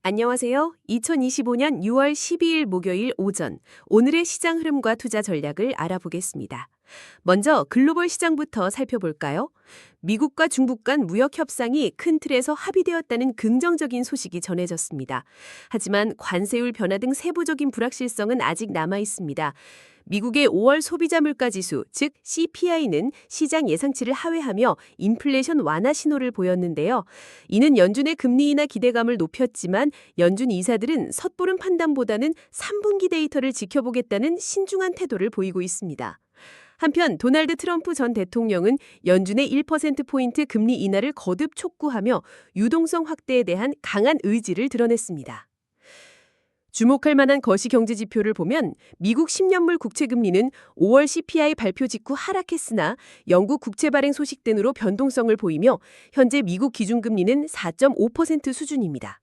안녕하세요. 2025년 6월 12일 목요일 오전, 오늘의 시장 흐름과 투자 전략을 알아보겠습니다. 먼저 글로벌 시장부터 살펴볼까요? 미국과 중국 간 무역 협상이 큰 틀에서 합의되었다는 긍정적인 소식이 전해졌습니다. 하지만 관세율 변화 등 세부적인 불확실성은 아직 남아 있습니다. 미국의 5월 소비자 물가 지수, 즉 CPI는 시장 예상치를 하회하며 인플레이션 완화 신호를 보였는데요. 이는 연준의 금리 인하 기대감을 높였지만 연준 이사들은 섣부른 판단보다는 3분기 데이터를 지켜보겠다는 신중한 태도를 보이고 있습니다. 한편 도널드 트럼프 전 대통령은 연준의 1%포인트 금리 인하를 거듭 촉구하며 유동성 확대에 대한 강한 의지를 드러냈습니다. 주목할 만한 거시경제 지표를 보면 미국 10년물 국채금리는 5월 CPI 발표 직후 하락했으나 영국 국채 발행 소식 등으로 변동성을 보이며 현재 미국 기준금리는 4.5% 수준입니다.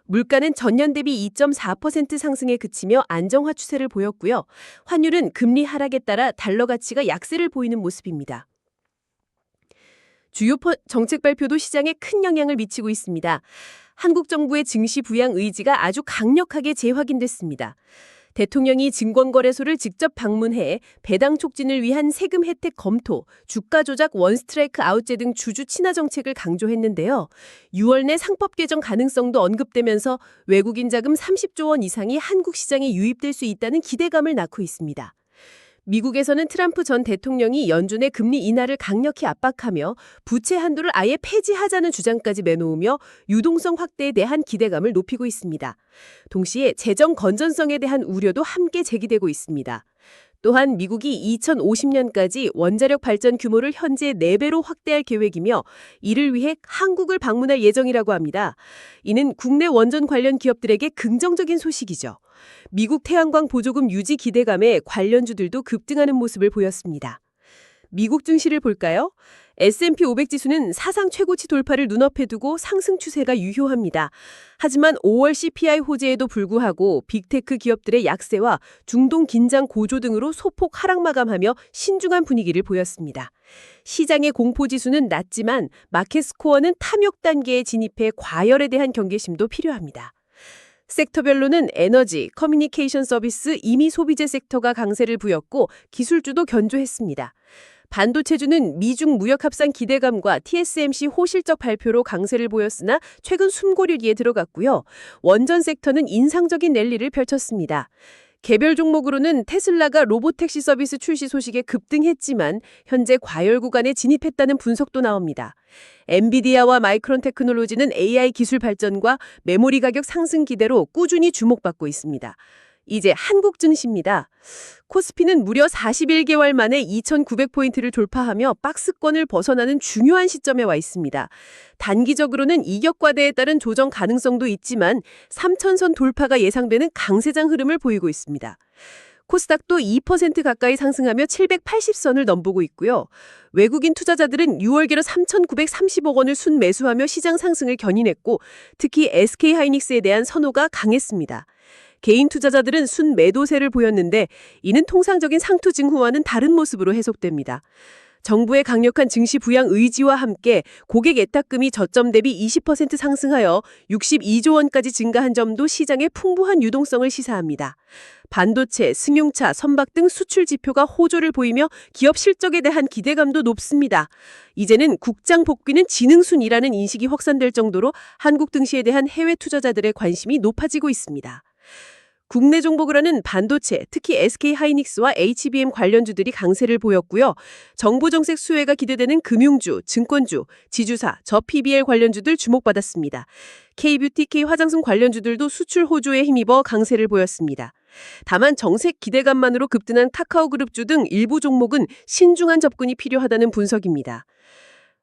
물가는 전년 대비 2.4% 상승에 그치며 안정화 추세를 보였고요. 환율은 금리 하락에 따라 달러 가치가 약세를 보이는 모습입니다. 주요 정책 발표도 시장에 큰 영향을 미치고 있습니다. 한국 정부의 증시 부양 의지가 아주 강력하게 재확인됐습니다. 대통령이 증권거래소를 직접 방문해 배당 촉진을 위한 세금 혜택 검토, 주가 조작 원스트라이크 아웃제 등 주주 친화 정책을 강조했는데요. 6월 내 상법 개정 가능성도 언급되면서 외국인 자금 30조 원 이상이 한국 시장에 유입될 수 있다는 기대감을 낳고 있습니다. 미국에서는 트럼프 전 대통령이 연준의 금리 인하를 강력히 압박하며 부채 한도를 아예 폐지하자는 주장까지 내놓으며 유동성 확대에 대한 기대감을 높이고 있습니다. 동시에 재정 건전성에 대한 우려도 함께 제기되고 있습니다. 또한 미국이 2050년까지 원자력 발전 규모를 현재 4배로 확대할 계획이며 이를 위해 한국을 방문할 예정이라고 합니다. 이는 국내 원전 관련 기업들에게 긍정적인 소식이죠. 미국 태양광 보조금 유지 기대감에 관련주들도 급등하는 모습을 보였습니다. 미국 증시를 볼까요? S&P 500 지수는 사상 최고치 돌파를 눈앞에 두고 상승 추세가 유효합니다. 하지만 5월 CPI 호재에도 불구하고 빅테크 기업들의 약세와 중동 긴장 고조 등으로 소폭 하락 마감하며 신중한 분위기를 보였습니다. 시장의 공포지수는 낮지만 마켓 스코어는 탐욕 단계에 진입해 과열에 대한 경계심도 필요합니다. 섹터별로는 에너지, 커뮤니케이션 서비스, 임의 소비재 섹터가 강세를 부였고 기술주도 견조했습니다. 반도체주는 미중 무역 합상 기대감과 TSMC 호실적 발표로 강세를 보였으나 최근 숨고르기에 들어갔고요. 원전 섹터는 인상적인 랠리를 펼쳤습니다. 개별 종목으로는 테슬라가 로보택시 서비스 출시 소식에 급등했지만 현재 과열 구간에 진입했다는 분석도 나옵니다. 엔비디아와 마이크론 테크놀로지는 AI 기술 발전과 메모리 가격 상승 기대로 꾸준히 주목받고 있습니다. 이제 한국 증시입니다. 코스피는 무려 41개월 만에 2,900포인트를 돌파하며 박스권을 벗어나는 중요한 시점에 와 있습니다. 단기적으로는 이격과대에 따른 조정 가능성도 있지만 3,000선 돌파가 예상되는 강세장 흐름을 보이고 있습니다. 코스닥도 2% 가까이 상승하며 780선을 넘보고 있고요. 외국인 투자자들은 6월계로 3,930억 원을 순매수하며 시장 상승을 견인했고 특히 SK하이닉스에 대한 선호가 강했습니다. 개인 투자자들은 순매도세를 보였는데 이는 통상적인 상투 징후와는 다른 모습으로 해석됩니다. 정부의 강력한 증시 부양 의지와 함께 고객 예탁금이 저점 대비 20% 상승하여 62조 원까지 증가한 점도 시장의 풍부한 유동성을 시사합니다. 반도체, 승용차, 선박 등 수출 지표가 호조를 보이며 기업 실적에 대한 기대감도 높습니다. 이제는 국장 복귀는 지능순이라는 인식이 확산될 정도로 한국 증시에 대한 해외 투자자들의 관심이 높아지고 있습니다. 국내 종목으로는 반도체, 특히 SK하이닉스와 HBM 관련주들이 강세를 보였고요. 정부 정책 수혜가 기대되는 금융주, 증권주, 지주사, 저PBR 관련주들 주목받았습니다. K뷰티, K화장품 관련주들도 수출 호조에 힘입어 강세를 보였습니다. 다만 정책 기대감만으로 급등한 카카오그룹주 등 일부 종목은 신중한 접근이 필요하다는 분석입니다.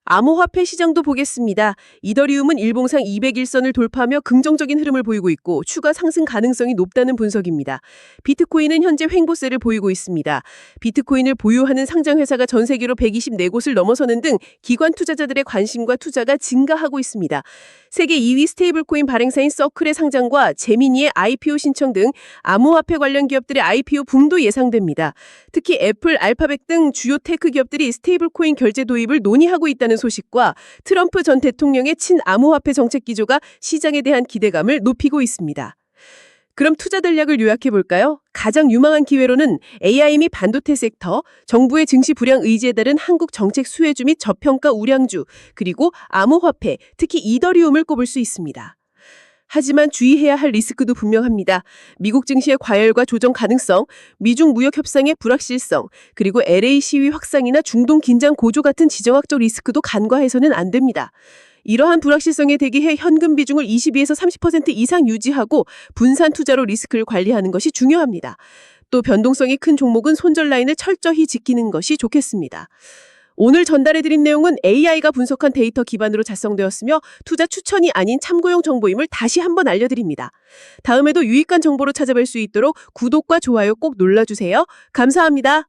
암호화폐 시장도 보겠습니다. 이더리움은 일봉상 201선을 돌파하며 긍정적인 흐름을 보이고 있고 추가 상승 가능성이 높다는 분석입니다. 비트코인은 현재 횡보세를 보이고 있습니다. 비트코인을 보유하는 상장회사가 전 세계로 124곳을 넘어서는 등 기관 투자자들의 관심과 투자가 증가하고 있습니다. 세계 2위 스테이블코인 발행사인 서클의 상장과 제미니의 IPO 신청 등 암호화폐 관련 기업들의 IPO 붐도 예상됩니다. 특히 애플, 알파벳 등 주요 테크 기업들이 스테이블코인 결제 도입을 논의하고 있다는 온다는 소식과 트럼프 전 대통령의 친암호화폐 정책 기조가 시장에 대한 기대감을 높이고 있습니다. 그럼 투자 전략을 요약해 볼까요? 가장 유망한 기회로는 AI 및 반도체 섹터, 정부의 증시 불량 의지에 따른 한국 정책 수혜주 및 저평가 우량주, 그리고 암호화폐, 특히 이더리움을 꼽을 수 있습니다. 하지만 주의해야 할 리스크도 분명합니다. 미국 증시의 과열과 조정 가능성, 미중 무역 협상의 불확실성, 그리고 LA 시위 확산이나 중동 긴장 고조 같은 지정학적 리스크도 간과해서는 안 됩니다. 이러한 불확실성에 대비해 현금 비중을 22에서 30% 이상 유지하고 분산 투자로 리스크를 관리하는 것이 중요합니다. 또 변동성이 큰 종목은 손절 라인을 철저히 지키는 것이 좋겠습니다. 오늘 전달해드린 내용은 AI가 분석한 데이터 기반으로 작성되었으며 투자 추천이 아닌 참고용 정보임을 다시 한번 알려드립니다. 다음에도 유익한 정보로 찾아뵐 수 있도록 구독과 좋아요 꼭 눌러주세요. 감사합니다.